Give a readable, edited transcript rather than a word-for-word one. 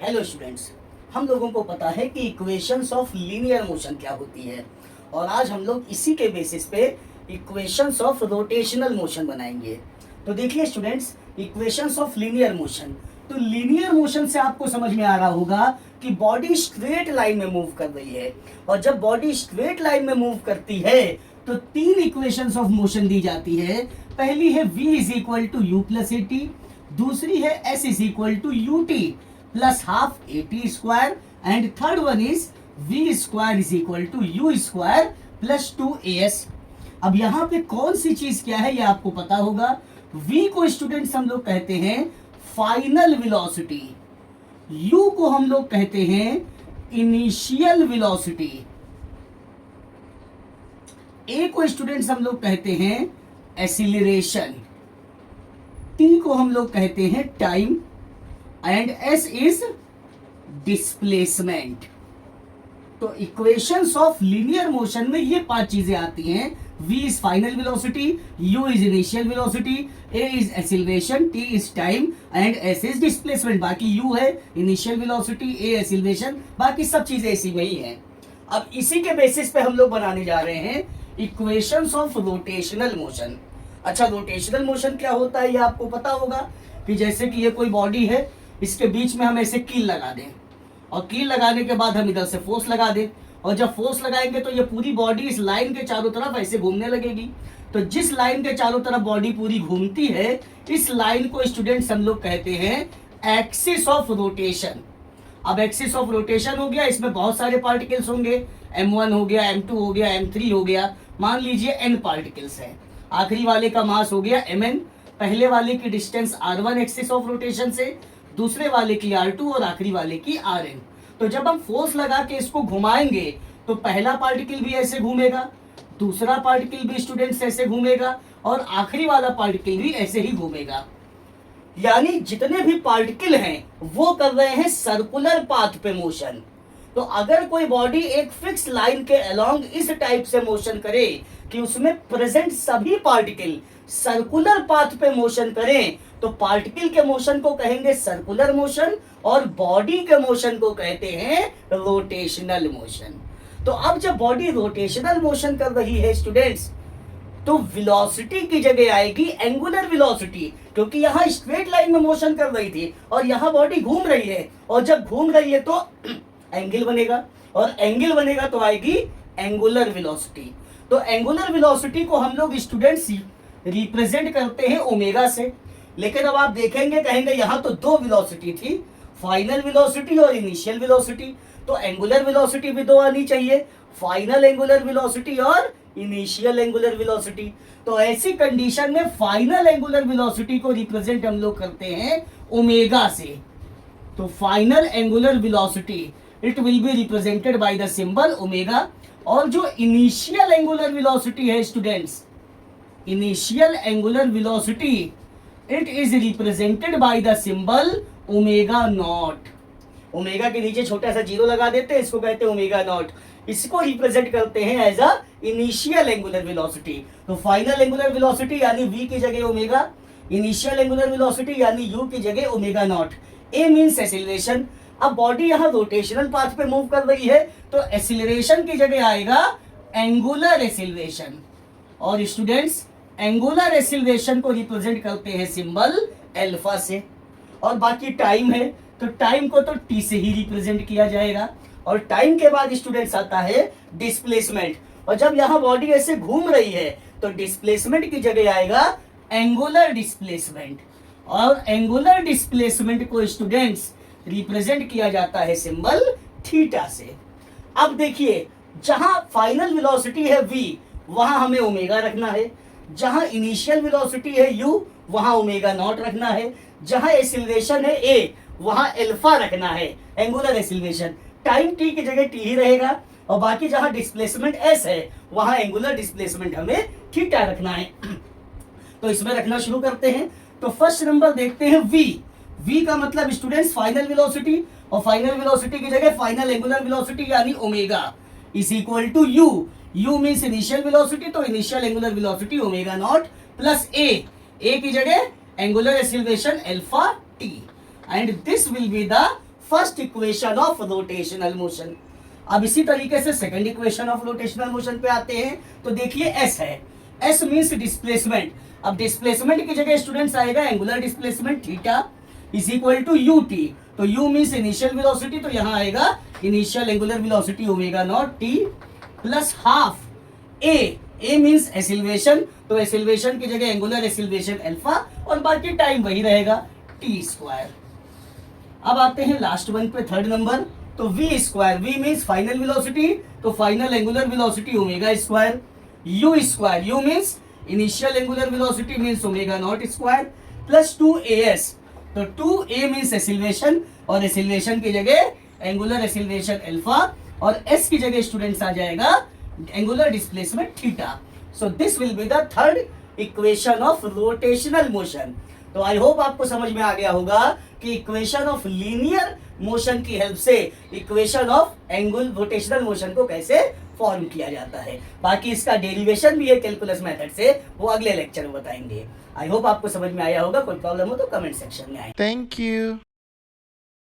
Hello students, हम लोगों को पता है कि इक्वेशंस ऑफ लीनियर मोशन क्या होती है और आज हम लोग इसी के बेसिस पे इक्वेशंस ऑफ रोटेशनल मोशन बनाएंगे। तो देखिए students, equations of linear motion, तो लीनियर मोशन से आपको समझ में आ रहा होगा कि बॉडी स्ट्रेट लाइन में मूव कर रही है और जब बॉडी स्ट्रेट लाइन में मूव करती है तो तीन इक्वेशंस ऑफ मोशन दी जाती है। पहली है v is equal to U plus A T, दूसरी है s is equal to U T plus half A T square and third one is v square is equal to U square plus 2as। अब यहाँ पे कौन सी चीज क्या है ये आपको पता होगा। v को स्टूडेंट्स हम लोग कहते हैं फाइनल वेलोसिटी, u को हम लोग कहते हैं इनिशियल वेलोसिटी, a को स्टूडेंट्स हम लोग कहते हैं एक्सीलरेशन, t को हम लोग कहते हैं time and s is displacement. तो इक्वेशंस ऑफ लीनियर मोशन में ये पांच चीजें आती हैं। v is final velocity, u is initial velocity, a is acceleration, t is time and s is displacement. बाकी u है इनिशियल वेलोसिटी, a एक्सीलरेशन, बाकी सब चीजें इसी में ही हैं। अब इसी के बेसिस पे हम लोग बनाने जा रहे हैं इक्वेशंस ऑफ रोटेशनल मोशन। अच्छा, रोटेशनल मोशन क्या होता है ये आपको पता होगा कि जैसे कि ये कोई बॉडी है, इसके बीच में हम ऐसे कील लगा दें और कील लगाने के बाद हम इधर से फोर्स लगा दें और जब फोर्स लगाएंगे तो ये पूरी बॉडी इस लाइन के चारों तरफ ऐसे घूमने लगेगी। तो जिस लाइन के चारों तरफ बॉडी पूरी घूमती है इस लाइन को स्टूडेंट्स हम लोग कहते हैं एक्सिस ऑफ रोटेशन। अब एक्सिस ऑफ रोटेशन हो गया, इसमें बहुत सारे पार्टिकल्स होंगे, m1 हो गया, m2 हो गया, m3 हो गया, मान लीजिए n पार्टिकल्स हैं। आखिरी वाले का मास हो गया mn, पहले वाले की distance r1 axis of rotation से, दूसरे वाले की r2 और आखिरी वाले की rn। तो जब हम फोर्स लगा के इसको घुमाएंगे तो पहला पार्टिकल भी ऐसे घूमेगा, दूसरा पार्टिकल भी स्टूडेंट्स ऐसे घूमेगा और आखिरी वाला पार्टिकल भी ऐसे ही घूमेगा। यानी जितने भी पार्टिकल हैं वो कर रहे हैं सर्कुलर पाथ पे मोशन। तो अगर कोई बॉडी एक फिक्स लाइन के अलोंग इस टाइप से मोशन करे कि उसमें प्रेजेंट सभी पार्टिकल सर्कुलर पाथ पे मोशन करें तो पार्टिकल के मोशन को कहेंगे सर्कुलर मोशन और बॉडी के मोशन को कहते हैं रोटेशनल मोशन। तो अब जब बॉडी रोटेशनल मोशन कर रही है स्टूडेंट्स तो वेलोसिटी की जगह आएगी एंगुलर वेलोसिटी, क्योंकि यहाँ स्ट्रेट लाइन में मोशन कर रही थी और यहाँ बॉडी घूम रही है और जब घूम रही है तो एंगल बनेगा और एंगल बनेगा तो आएगी एंगुलर वेलोसिटी। तो एंगुलर वेलोसिटी को हम लोग स्टूडेंट्स रिप्रेजेंट करते हैं ओमेगा से। लेकिन अब आप देखेंगे कहेंगे यहाँ तो दो वेलोसिटी थी, फाइनल वेलोसिटी और इनिशियल वेलोसिटी, तो एंगुलर वेलोसिटी भी दो आनी चाहिए, फाइनल एंगुलर वेलोसिटी और इनिशियल एंगुलर वेलोसिटी। तो ऐसी कंडीशन में फाइनल एंगुलर वेलोसिटी को रिप्रेजेंट हम लोग करते हैं ओमेगा से। तो final angular velocity it will be represented by the symbol omega. और जो इनिशियल एंगुलर वेलोसिटी है students, initial angular velocity it is represented by the symbol omega naught. Omega के नीचे छोटा सा जीरो लगा देते हैं, इसको कहते हैं ओमेगा नॉट। इसको रिप्रेजेंट करते हैं as a initial angular velocity. तो फाइनल एंगुलर वेलोसिटी यानी v की जगह ओमेगा, इनिशियल एंगुलर वेलोसिटी यानी u की जगह omega not. a means acceleration. अब बॉडी यहाँ रोटेशनल पाथ पे मूव कर रही है तो एक्सीलरेशन की जगह आएगा एंगुलर एक्सीलरेशन और स्टूडेंट्स एंगुलर एक्सीलरेशन को रिप्रेजेंट करते हैं सिंबल अल्फा से। और बाकी टाइम है तो टाइम को तो t से ही रिप्रेजेंट किया जाएगा और टाइम के बाद स्टूडेंट्स आता है डिस्प्लेसमेंट। और जब यहाँ बॉडी ऐसे घूम रही है तो डिस्प्लेसमेंट की जगह आएगा एंगुलर डिस्प्लेसमेंट और एंगुलर डिस्प्लेसमेंट को स्टूडेंट्स रिप्रेजेंट किया जाता है सिंबल थीटा से। अब देखिए, जहां फाइनल वेलोसिटी है v वहां हमें ओमेगा रखना है, जहां इनिशियल वेलोसिटी है u वहां ओमेगा नॉट रखना है, जहां एक्सीलरेशन है a वहां अल्फा रखना है एंगुलर एक्सीलरेशन। टाइम t की जगह t ही रहेगा और बाकी जहां डिस्प्लेसमेंट s है वहां एंगुलर डिस्प्लेसमेंट हमें थीटा रखना है। तो इसमें रखना शुरू करते हैं। तो फर्स्ट नंबर देखते हैं v का मतलब स्टूडेंट्स फाइनल वेलोसिटी और फाइनल वेलोसिटी की जगह फाइनल एंगुलर वेलोसिटी यानी omega is equal to u means initial velocity, तो initial angular velocity omega not plus a की जगह angular acceleration alpha t, and this will be the first equation of rotational motion. अब इसी तरीके से second equation of rotational motion पे आते हैं. तो देखिए s है, s मीन्स डिस्प्लेसमेंट. अब डिस्प्लेसमेंट की जगह स्टूडेंट्स आएगा angular displacement theta is equal to U T. तो u मीन्स इनिशियल वेलोसिटी, तो यहाँ आएगा initial angular velocity omega not T plus half a. a means acceleration, तो एसिलवेशन की जगह एंगुलर एसिलवेशन अल्फा और बाकी टाइम वही रहेगा टी स्क्वायर. अब आते हैं लास्ट वन पे, थर्ड नंबर. तो v square, v means final velocity, तो final angular velocity omega square. u square, u means initial angular velocity means omega not square plus 2as. तो 2a means acceleration और acceleration की जगह angular acceleration alpha और s की जगह students आ जाएगा angular displacement theta. So this will be the third equation of rotational motion. तो आई होप आपको समझ में आ गया होगा कि इक्वेशन ऑफ लीनियर मोशन की हेल्प से equation of angular rotational motion को कैसे फॉर्म किया जाता है. बाकी इसका डेरिवेशन भी है कैलकुलस मेथड से, वो अगले लेक्चर में बताएंगे. आई होप आपको समझ में आया होगा. कोई प्रॉब्लम हो तो कमेंट सेक्शन में आए. Thank you.